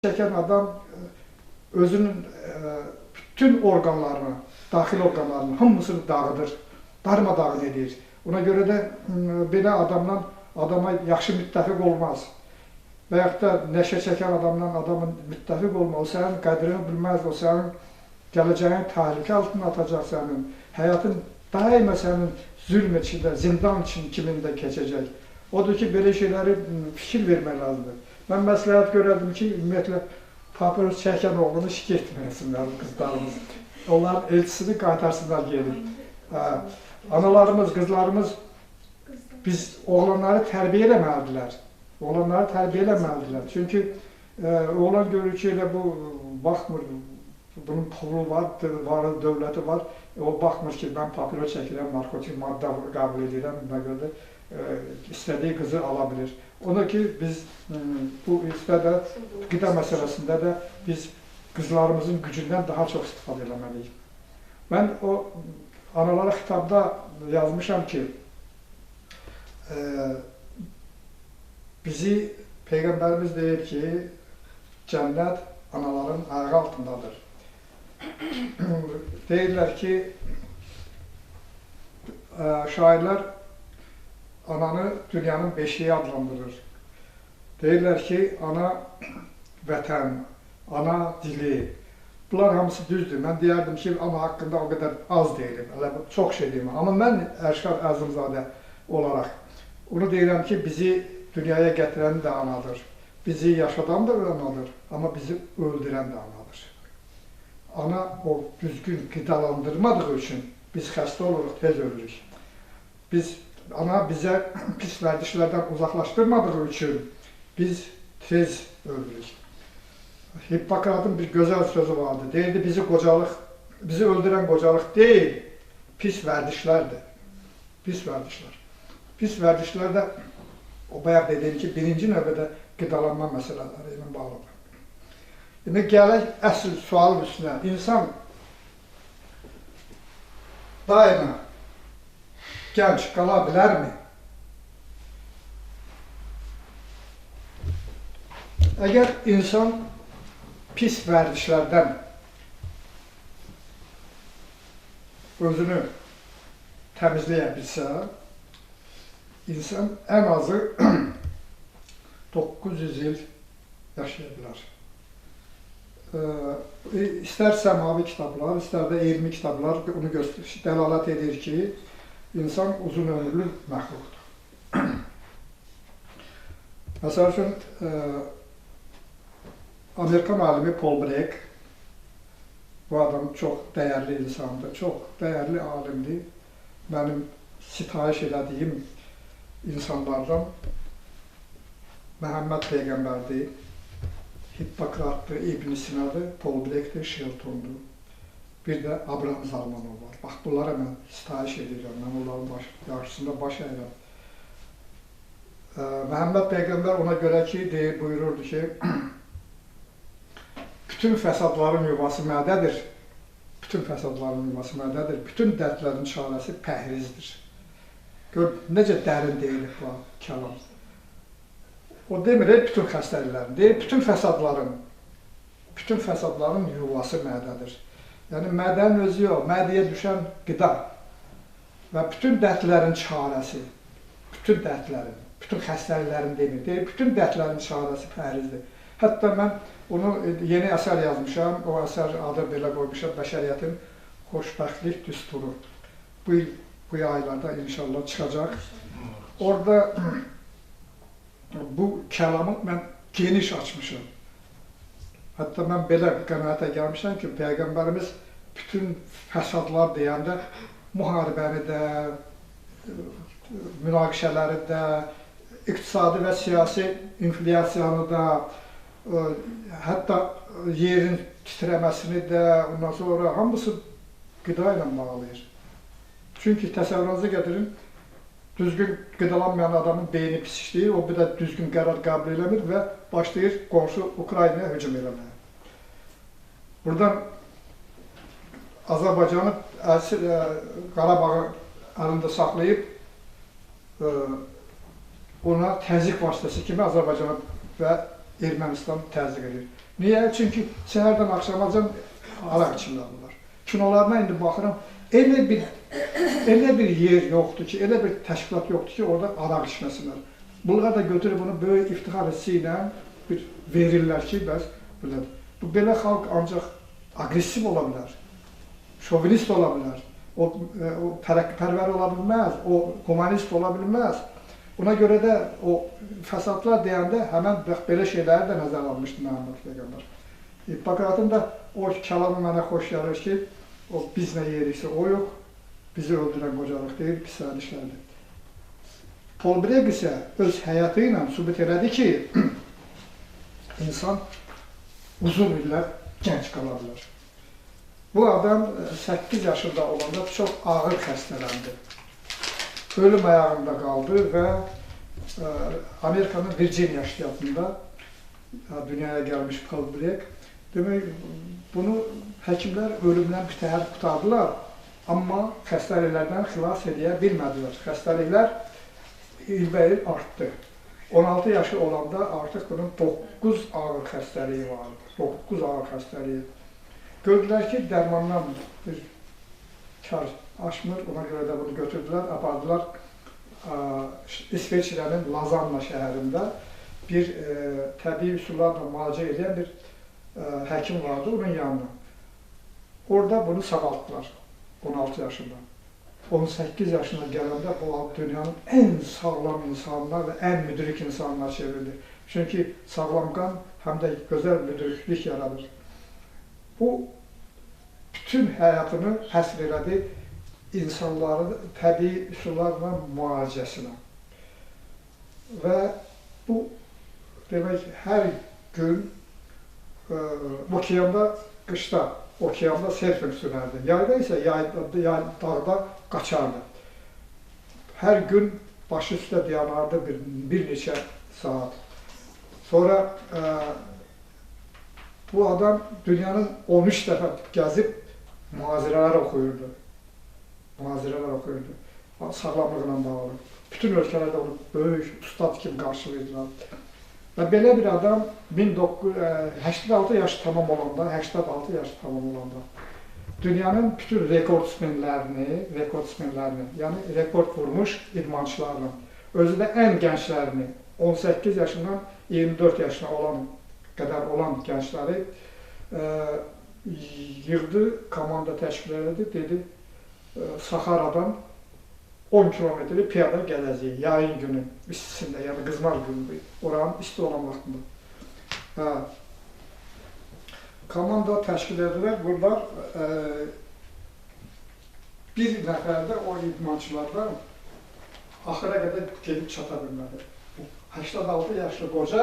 çeken adam özünün bütün organlarını, daxil organlarını hamısını dağıdır, darmadağın edir. Ona görə də belə adama yaxşı müttəfiq olmaz. Və yaxud da nəşə çəkən adamla adamın müttəfiq olmaz. O sənin qədrini bilməz, o sənin gələcəyin təhlükə altına atacaq sənin. Həyatın daima sənin zülm içində, zindan kimində keçəcək. Odur ki, belə şeyləri fikir vermək lazımdır. Mən məsləhət görərdim ki, ümumiyyətlə, papiros çəkən oğlunu şikayət etməsinlər qızlarımız. Onların elçisini qaytarsınlar gelin. Analarımız, qızlarımız biz oğlanları tərbiyə eləməlidirlər. Oğlanları tərbiyə eləməlidirlər. Çünki oğlan görür ki, elə bu baxmır, bunun pulu var, dövləti var. O baxmır ki, mən papiros çəkirəm, narkotik maddə qəbul edirəm, buna görə də istədiyi qızı ala bilir. Ona ki, biz bu istədə qida məsələsində də biz qızlarımızın gücündən daha çox istifadə eləməliyik. Mən o analara xitabda yazmışam ki, bizi Peyğəmbərimiz deyir ki, cənnət anaların ayağı altındadır. Deyirlər ki, şairlər ananı dünyanın beşiği adlandırır. Deyirlər ki, ana vətən, ana dili. Bunlar hamısı düzdür. Mən deyərdim ki, ana haqqında o qədər az deyilim, çox şey deyim. Amma mən Ərşad Əzimzadə olaraq onu deyirəm ki, bizi dünyaya gətirən də anadır. Bizi yaşadan da anadır, amma bizi öldürən də anadır. Ana o düzgün qidalandırmadığı üçün biz xəstə oluruq, tez ölürük. Ana bizə pis vərdişlərdən uzaqlaşdırmadığı üçün biz tez ölürük. Hippokratın bir gözəl sözü vardı. Deyirdi, bizi öldürən qocalıq deyil, pis vərdişlərdir. Pis vərdişlər. Pis vərdişlər də o bayaq dediyim ki, birinci növbədə qidalanma məsələləri ilə bağlıdır. Demək, gələk əsl sualın üstünə. İnsan daima gənc qala bilərmi? Əgər insan pis vərdişlərdən özünü təmizləyə bilsə, insan ən azı 900 il yaşaya bilər. İstər səmavi kitablar, istər də elmi kitablar onu dəlalət edir ki, insan uzun ömürlü məxluqdur. Məsəl üçün, Amerikan alimi Paul Brek, bu adam çox dəyərli insandır, çox dəyərli alimdir. Mənim sitayiş elədiyim insanlardan Məhəmməd Peyğəmbərdir, Hippokratdır, İbn Sina'dır, Paul Brek'dir, Shelton'dur. Bir də Abraham Zalmanov var. Bax, bunlara mən sitayiş edirəm, mən onların qarşısında baş əyirəm. Məhəmməd Peyğəmbər ona görə ki, buyururdu ki, bütün fəsadların yuvası mədədir. Bütün fəsadların yuvası mədədir. Bütün dərdlərin çarəsi pəhrizdir. Gör, necə dərin deyilir bu kəlam. O demir, bütün xəstəliklərin, deyir, bütün fəsadların yuvası mədədir. Yəni, mədənin özü yox, mədəyə düşən qida və bütün dərdlərin çarəsi, bütün xəstəliklərin demir, deyir, bütün dərdlərin çarəsi pəhrizdir. Hətta mən onu yeni əsər yazmışam, o əsər adı belə qoymuşam, Bəşəriyyətin xoşbəxtlik düsturu. Bu aylarda inşallah çıxacaq. Orada bu kəlamı mən geniş açmışam. Hətta mən belə qənaətə gəlmişəm ki, Peyğəmbərimiz bütün fəsadlar deyəndə müharibəni də, münaqişələri də, iqtisadi və siyasi inflyasiyanı da, hətta yerin titrəməsini də, ondan sonra hamısı qida ilə bağlayır. Çünki təsəvvürünüzə gətirin, düzgün qidalanmayan adamın beyni pis işləyir, o bir də düzgün qərar qəbul eləmir və başlayır qonşu Ukraynaya hücum eləməyə. Buradan Azərbaycanı, Qarabağı əlində saxlayıb, ona təzyiq vasitəsi kimi Azərbaycanı və Ermənistan təzyiq edir. Niyə? Çünki səhərdən axşamacan araq içirlər. Kinolarına indi baxıram, elə bir yer yoxdur ki, elə bir təşkilat yoxdur ki, orada araq içməsinlər. Bunlar da götürüb bunu böyük iftixar hissi ilə verirlər ki, bəs belədir. Bu belə xalq ancaq aqressiv ola bilər, şovinist ola bilər, o tərəqqipərvər ola bilməz, o humanist ola bilməz. Ona görə də o fəsadlar deyəndə həmən belə şeyləri də nəzər almışdı Məhəmməd Peyğəmbər. Hippokratın da o kəlamı mənə xoş gəlir ki, o biz nə yeriksə o yox, bizi öldürən qocalıq deyil, pis sərnişlərdir. Paul Breg isə öz həyatı ilə sübut elədi ki, insan uzun illər gənc qala bilər. Bu adam 8 yaşında olanda çox ağır xəstələndi. Ölüm ayağında qaldı və Amerikanın Virginia ştatında dünyaya gəlmiş Paul Breg. Demək, bunu həkimlər ölümdən bitəhər qutardılar, amma xəstəliklərdən xilas edə bilmədilər. Xəstəliklər ilbəil artdı. 16 yaşı olanda artıq bunun 9 ağır xəstəliyi vardı. 9 ağır xəstəliyi. Gördülər ki, dərmandan bir kar aşmır, ona görə də bunu götürdülər, apardılar İsveçrənin Lazanna şəhərində bir təbii üsullarla müalicə edən bir həkim vardı, onun yanına. Orada bunu sağaltdılar 16 yaşında. 18 yaşına gələndə bu dünyanın ən sağlam insanlar və ən müdrik insanlar çevrildi. Çünki sağlam qan həm də gözəl müdriklik yaradır. Bu bütün həyatını həsr elədi insanların təbii üsullarla müalicəsinə. Və bu, demək, hər gün okeanda, qışda, okeanda serfing sürərdi. Yayda isə dağda qaçardı. Hər gün başı üstə dayanardı bir neçə saat. Sonra bu adam dünyanın 13 dəfə gəzib mühazirələr oxuyurdu. Mühazirələr oxuyurdu. Sağlamlıqla bağlı. Bütün ölkələrdə onu böyük ustad kimi qarşılayırdılar. Və belə bir adam 86 yaşı tamam olanda, dünyanın bütün rekordsmenlərini, yəni rekord vurmuş idmançılarla, özü də ən gənclərini, 18 yaşından 24 yaşına qədər olan gəncləri yığdı, komanda təşkil elədi, dedi, Saxaradan 10 kilometri piyada gələcək, yayın günü, istisində, yəni qızmar günü, oranın isti olan vaxtında. Komanda təşkil edilər, burada bir nəfər də o idmançılardan axıra qədər gedib çata bilmədi. 86 yaşlı qoca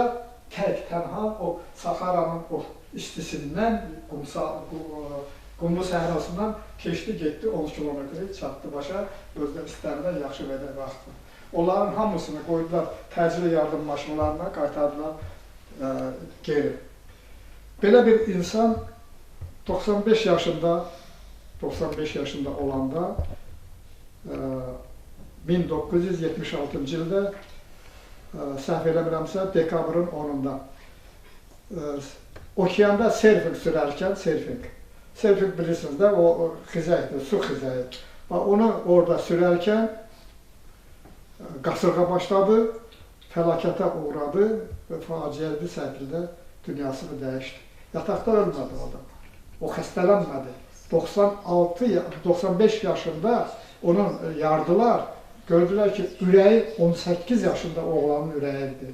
tək, tənha o Saxaranın o istisindən, qumlu səhrasından keçdi, getdi, 10 kilometri çatdı başa, özləri istərindən yaxşı və də vaxtı. Onların hamısını qoydular təcili yardım maşınlarına, qaytardılar geri. Belə bir insan 95 yaşında olanda 1976-cı ildə səhv eləmirəmsə dekabrın 10-unda okeanda serfing sürərkən, serfing bilirsiniz də, o xizəkdir, su xizəyi. Onu orada sürərkən qasırğa başladı, fəlakətə uğradı və faciəli şəkildə dünyasını dəyişdi. Yataqda ölmədi o adam, o xəstələnmədi. 95 yaşında onun yardılar, gördülər ki, ürəyi 18 yaşında oğlanın ürəyidir.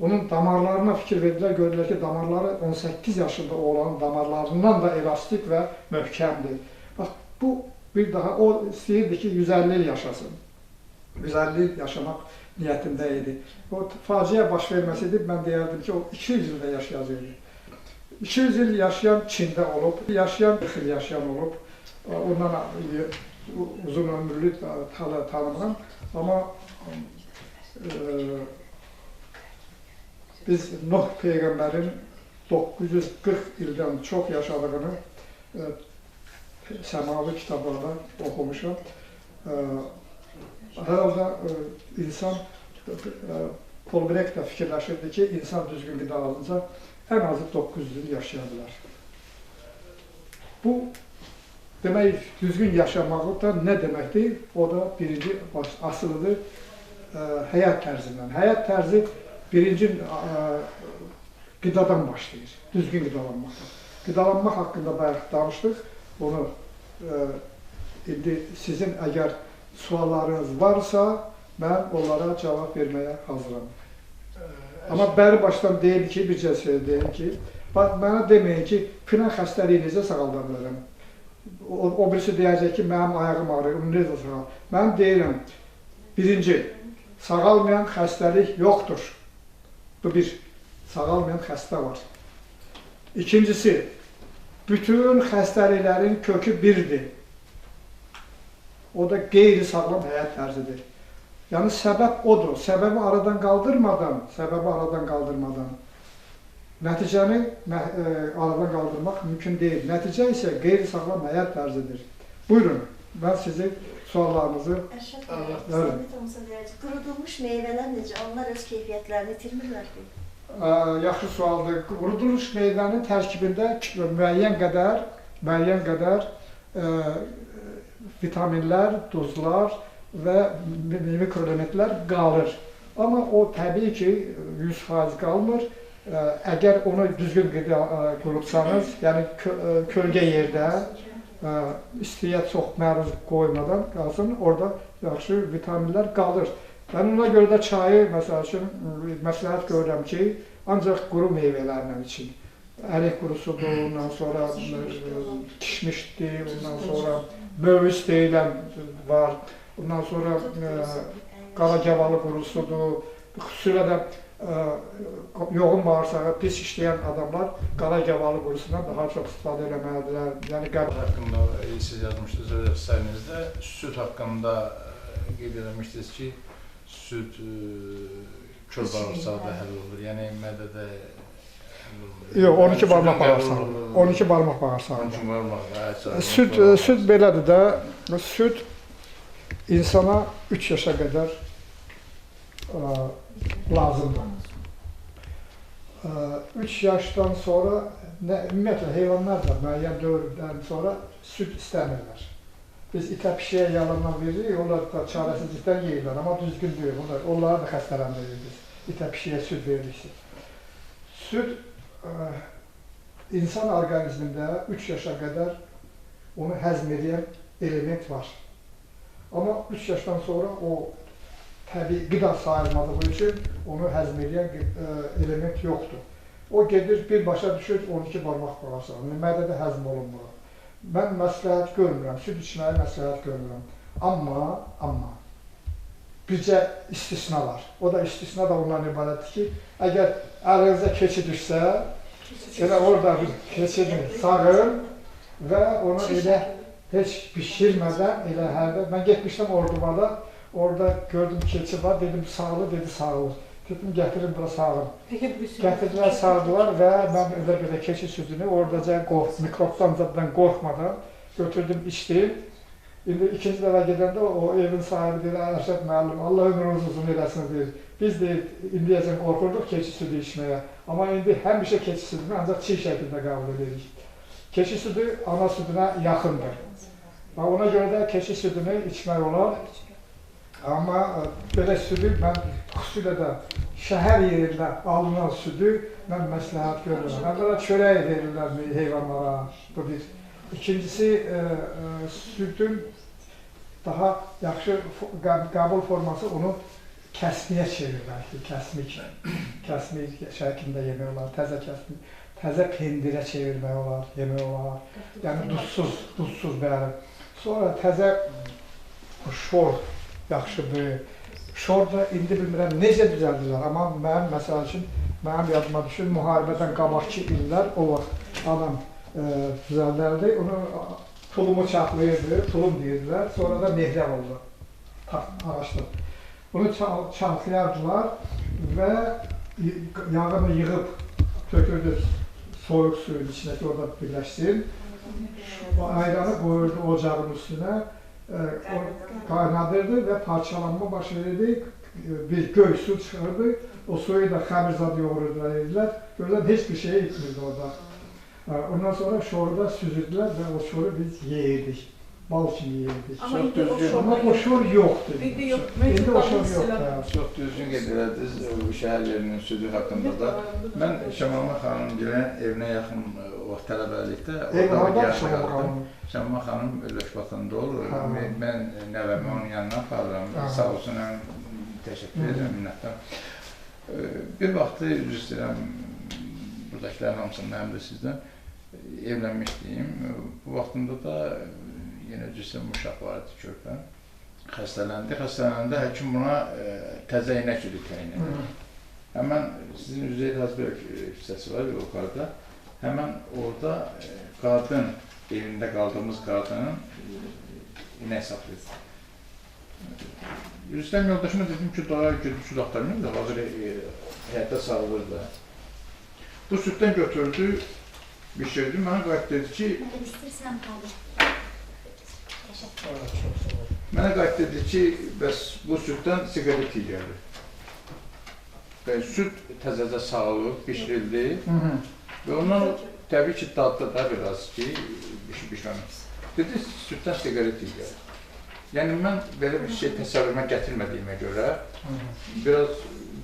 Onun damarlarına fikir verdilər, gördülər ki, damarları 18 yaşında oğlanın damarlarından da elastik və möhkəmdir. Bax, bu bir daha, o istəyirdi ki, 150 il yaşasın. 150 il yaşamaq niyyətində idi. O faciə baş verməsidir, mən deyərdim ki, o 200 ildə yaşayacaqdı. 200 il yaşayan Çində olub, 40 il yaşayan olub, ondan uzun ömürlü tanımam. Amma biz Nuh Peyğəmbərin 940 ildən çox yaşadığını səmavi kitablarda oxumuşam. Herhalde insan, Paul Breg də fikirləşirdi ki, insan düzgün qidalanınca ən azı 900 il yaşaya bilər. Bu, demək, düzgün yaşamağı da nə deməkdir? O da birinci asılıdır həyat tərzindən. Həyat tərzi birinci qidadan başlayır, düzgün qidalanmaqdan. Qidalanmaq haqqında bayaq danışdıq, onu indi sizin əgər suallarınız varsa, mən onlara cavab verməyə hazıram. Amma bəri başdan deyim ki, bir cəsvəyə deyim ki, mənə deməyin ki, filan xəstəliyinizə sağalda bilərəm. O birisi deyəcək ki, mənim ayağım ağrır, onu necə sağal? Mən deyirəm, birinci, sağalmayan xəstəlik yoxdur. Bu bir, sağalmayan xəstə var. İkincisi, bütün xəstəliklərin kökü birdir. O da qeyri-sağlam həyat tərzidir. Yəni, səbəb odur. Səbəbi aradan qaldırmadan, nəticəni aradan qaldırmaq mümkün deyil. Nəticə isə qeyri-sağlam həyat tərzidir. Buyurun, mən sizin suallarınızı... Qurudulmuş meyvələr necə? Onlar öz keyfiyyətlərini itirmirlər ki? Yaxşı sualdır. Qurudulmuş meyvənin tərkibində müəyyən qədər vitaminlər, duzlar və mikroelementlər qalır. Amma o təbii ki 100% qalmır. Əgər onu düzgün qurutsanız, yəni kölgə yerdə, istiyə çox məruz qoymadan qalsın, orada yaxşı vitaminlər qalır. Mən ona görə də çayı, məsəl üçün, məsləhət görürəm ki, ancaq quru meyvələrlə için. Ərik qurusudur, ondan sonra kişmişdir, ondan sonra möhüz deyilən var, ondan sonra qaragavalı qurusudur. Xüsusilə də yoğun bağırsağı pis işləyən adamlar qaragavalı qurusundan daha çox istifadə eləməlidirlər. Yəni haqqında siz yazmışdınız öz əsərinizdə, süd haqqında qeyd eləmişdiniz ki, süd kör bağırsaqda həll olur, yəni mədədə yox, 12 barmaq bağırsağı. 12 barmaq bağırsağı. Süd belədir də, süd insana 3 yaşa qədər lazımdır. 3 yaşdan sonra, ümumiyyətlə heyvanlar da müəyyən dövrdən sonra süd istəmirlər. Biz itə pişiyə yalandan veririk, onlar da çarəsizlikdən yeyirlər, amma düzgün deyil, onlara da xəstələndirir biz. İtə pişiyə süd veririksə. Süd insan orqanizmində 3 yaşa qədər onu həzm edən element var. Amma 3 yaşdan sonra o təbii qida sayılmadığı üçün onu həzm edən element yoxdur. O gedir, birbaşa düşür 12 barmaq bağırsağına, mədədə həzm olunmur. Mən məsləhət görmürəm, süd içməyi məsləhət görmürəm. Amma bircə istisna var. O da istisna da ondan ibarətdir ki, əgər əlinizə keçi düşsə, elə orada bir keçini sağın və onu elə heç pişirmədən, elə hərdə, mən getmişdim Ordubada, orada gördüm keçi var, dedim sağlı, dedi sağılır. Dedim gətirin bura sağın. Gətirdilər, sağdılar və mən elə keçi südünü oradaca mikrobdan zaten qorxmadan götürdüm, içdim. İndi ikinci dəfə gedəndə o evin sahibi deyir, Ərşad müəllim, Allah ömrünüz uzun eləsin deyir. Biz deyir, indiyəcən qorxurduq keçi südü içməyə. Amma indi həmişə keçi südünü ancaq çiğ şəkildə qəbul edirik. Keçi südü ana südünə yaxındır. Ona görə də keçi südünü içmək olar. Amma belə südü mən xüsusilə də şəhər yerində alınan südü mən məsləhət görürəm. Həmdə də çörək verirlər heyvanlara, bu bir. İkincisi, südün daha yaxşı qəbul forması onu kəsmiyə çevirmək, kəsmik şəklində yemək olar, təzə kəsmik, təzə pendirə çevirmək olar, yemək olar. Yəni duzsuz bəli. Sonra təzə şor yaxşıdır. Şor da indi bilmirəm necə düzəldirlər, amma mənim məsəl üçün, mənim yadıma düşür, müharibədən qabaqki illər o vaxt adam düzəldərdi, onu tulumu çatlayırdı, tulum deyirdilər, sonra da nehrə oldu, ağaçlar. Bunu çatlayardılar və yağını yığıb tökürdü soyuq suyun içinə ki, orada birləşsin. Ayranı qoyurdu ocağın üstünə, qaynadırdı və parçalanma baş verirdi, bir göy su çıxırdı, o suyu da xəmirzad yoğururdular, edirlər. Görürsən heç bir şey etmirdi orada. Ondan sonra şorda süzürdülər və o şoru biz yeyirdik. Bal kimi yeyirdik. Amma indi o şor Amma o şor yoxdur. İndi yox. İndi o şor yoxdur. Çox düzgün qeyd elədiniz bu şəhər yerinin südü haqqında da. Mən Şəmama xanımın evinə yaxın vaxt tələbəlikdə orada gəldim. Şəmama xanım Lökbatında olur. Mən nəvəmi onun yanına aparıram. Sağ olsun, təşəkkür edirəm, minnətdaram. Bir vaxtı üzr istəyirəm buradakilərin hamısından, həm də sizdən evlənmişdiyim. Bu vaxtında da yenə cüssəm uşaq var idi, körpəm. Xəstələndi. Xəstələndə həkim buna təzə iynə kimi təyin edir. Həmən sizin Üzeyir Hazbək hissəsi var yuxarıda. Həmən orada qadın, evində qaldığımız qadının inək saxlayır. Rüstəm yoldaşıma dedim ki, daha gedib süd axtarmayayım da, hazır həyətdə sağılır da. Bu süddən götürdü, bişirdi, mənə qayıt dedi ki, bəs bu süddən siqaret iyi gəlir. Və süd təzəcə sağılıb, bişirildi və ondan təbii ki, dadda da biraz ki, bişməmiş. Dedi, süddən siqaret iyi gəlir. Yəni, mən belə bir şey təsəvvürümə gətirmədiyimə görə biraz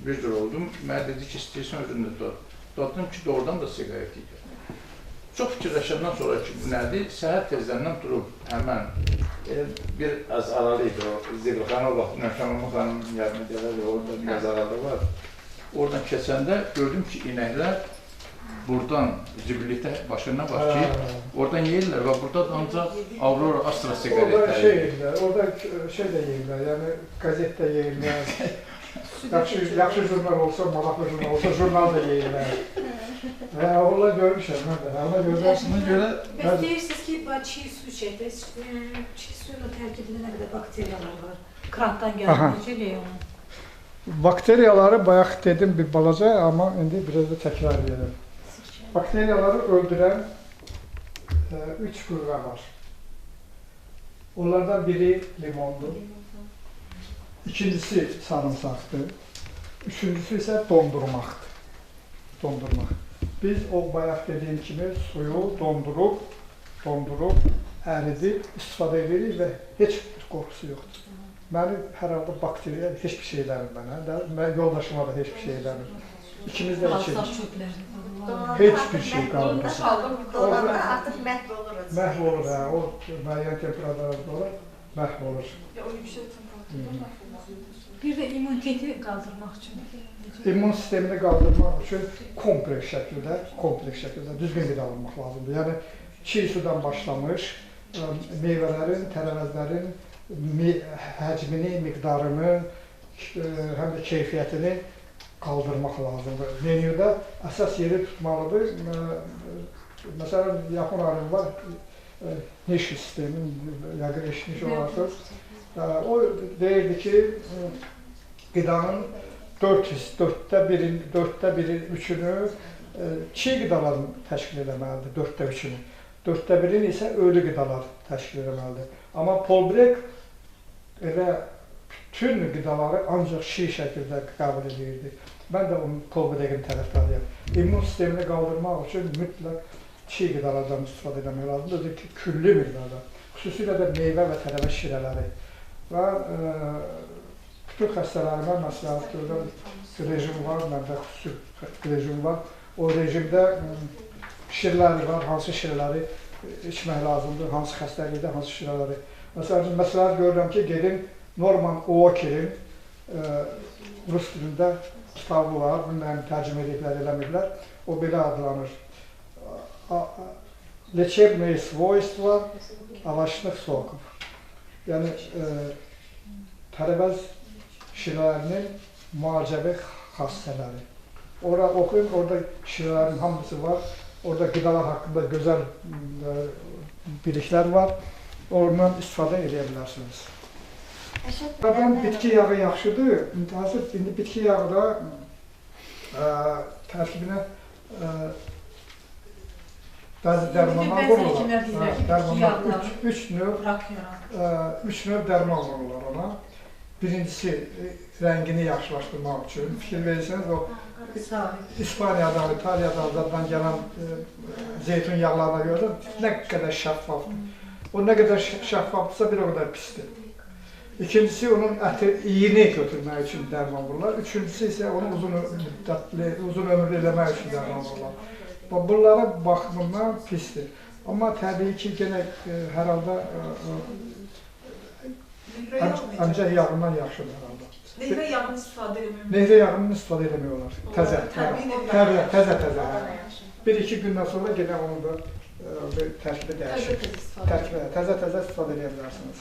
büzdür oldum. Mənə dedi ki, istəyirsən özünü də daddım ki, doğrudan da siqaret iyi gəlir. Çox fikirləşəndən sonra ki, bu nədir? Səhər tezlərindən durub həmən bir az aralı idi o Zirxan, o vaxt Şəmama xanımın yarını gələrdi, orada biraz aralı var. Oradan keçəndə gördüm ki, inəklər buradan zibillikdə başına var ki, oradan yeyirlər və burada ancaq Aurora Astra siqaretləri yeyirlər. Orada şey də yeyirlər, yəni qazet də yeyirlər. Yaxşı jurnal olsa, maraqlı jurnal olsa, jurnal da yeyirlər. Onlar görmüşəm, mən də. Ona görə... Bəs deyirsiniz ki, çiğ su içəkdə, çiğ suyla tərkibində nə qədər bakteriyalar var? Krantdan gəlir, necə eləyək onu? Bakteriyaları bayaq dedim bir balaca, amma indi biraz da təkrar edelim. Bakteriyaları öldürən 3 qüvvə var. Onlardan biri limondur, ikincisi sarımsaqdır, üçüncüsü isə dondurmaqdır. Biz o bayaq dediyim kimi suyu dondurub, əridib, istifadə edirik və heç bir qorxusu yoxdur. Məni hər halda bakteriya heç bir şey eləmir mənə, yoldaşıma da heç bir şey eləmir. İkimiz də içirik. Heç bir şey qalmır. Dolanda artıq məhv olur. Məhv olur, o müəyyən temperaturada olur, məhv olur. Bir də immuniteti qaldırmaq üçün. İmmun sistemini qaldırmaq üçün kompleks şəkildə düzgün qida alınmaq lazımdır. Yəni, çiğ sudan başlamış, meyvələrin, tərəvəzlərin həcmini, miqdarını, həm də keyfiyyətini qaldırmaq lazımdır. Menyuda əsas yeri tutmalıdır. Məsələn, Yapon alim var, Niş sistemi, yəqin eşitmiş olarsınız. O deyirdi ki, qidanın dörddə biri, üçünü çiğ qidaların təşkil edəməlidir, dörddə üçünü. Dörddə birini isə ölü qidalar təşkil edəməlidir. Amma Paul Brek elə bütün qidaları ancaq çiğ şəkildə qəbul edirdi. Mən də onun Paul Brekin tərəfdarıyam. İmmun sistemini qaldırmaq üçün mütləq çiğ qidalardan istifadə etmək lazımdır ki, küllü miqdarda. Xüsusilə də meyvə və tərəvəz şirələri. Və bütün xəstələrimə məsləhət görülən rejim var, məndə xüsusi rejim var. O rejimdə şirələri var, hansı şirələri içmək lazımdır, hansı xəstəlikdə, hansı şirələri. Məsələn, məsləhət görürəm ki, gedin Norman Walker'in rus dilində kitabı var, bilməyəm, tərcümə ediblər, eləmirlər. O belə adlanır. Leczebные свойства овощных соков. Yəni, tərəvəz şirələrinin müalicəvi xassələri. Orada oxuyun, orada şirələrin hamısı var. Orada qidalar haqqında gözəl biliklər var. Oradan istifadə edə bilərsiniz. Buradan bitki yağı yaxşıdır. İndi bitki yağı da tərkibinə bəzi dərmanlar vururlar. Üç növ dərman vururlar ona. Birincisi, rəngini yaxşılaşdırmaq üçün. Fikir verirseniz, o İspaniyadan, İtalya'dan zaten gelen zeytin yağlarına gördüm. Ne kadar şaffaftı. O ne kadar şaffaftsa bir o kadar pisti. İkincisi onun eti iyiliğini götürmek için derman vururlar. Üçüncüsü ise onu uzun müddetli, uzun ömürlü eləmək için derman vururlar. Bunlara baxımından pistir. Ama təbii ki, gene herhalde ancaq yağından yaxşıdır herhalde. Nehrə yağını istifadə edilmir. Nehrə yağını istifadə edemiyorlar. Təzə. Bir-iki gündən sonra gene onun da tərkibi dəyişir. Təzə istifadə edə bilərsiniz.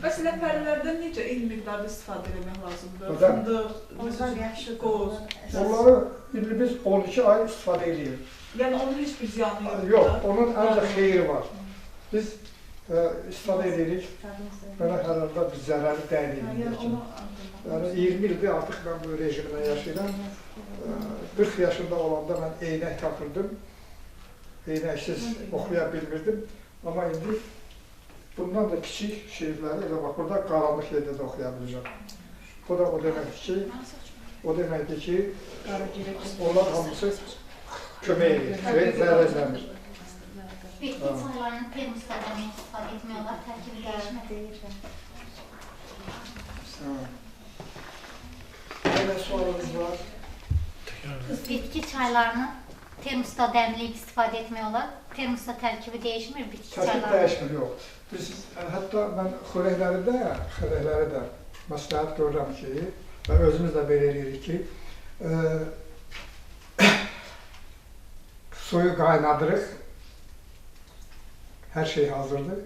Bəs ləpərlərdən necə eyni miqdarda istifadə etmək lazımdır? Hocam. Fındıq, Onlar yaxşı qoz. Onları indi biz 12 ay istifadə edirik. Yəni onun heç bir ziyanı yoxdur. Yox, onun ancaq xeyri var. Biz istifadə edirik, belə hər halda bir zərəri dəyirik. Yəni 20 ildir artıq mən bu rejimlə yaşayıram. 40 yaşında olanda mən eynək takırdım. Eynəksiz oxuya bilmirdim. Amma indi bundan da kiçik şeirləri, elə bax, burada qaranlıq yerdə də oxuya biləcəm. Bu da o deməkdir ki, onlar hamısı kömək edir, zərərlənir. Bitki çaylarını termoslardan istifadə etmiyorlar, tərkibi değişmir. Belə sualınız var. Bitki çaylarını termosta dəmləyib istifadə etmiyorlar. Termosta tərkibi değişmir, bitki Tərkib çaylarını. dəyişmir, yox. Biz hətta mən xörəkləri də məsləhət görürəm ki, və özümüz də belə edirik ki, suyu qaynadırıq, hər şey hazırdır.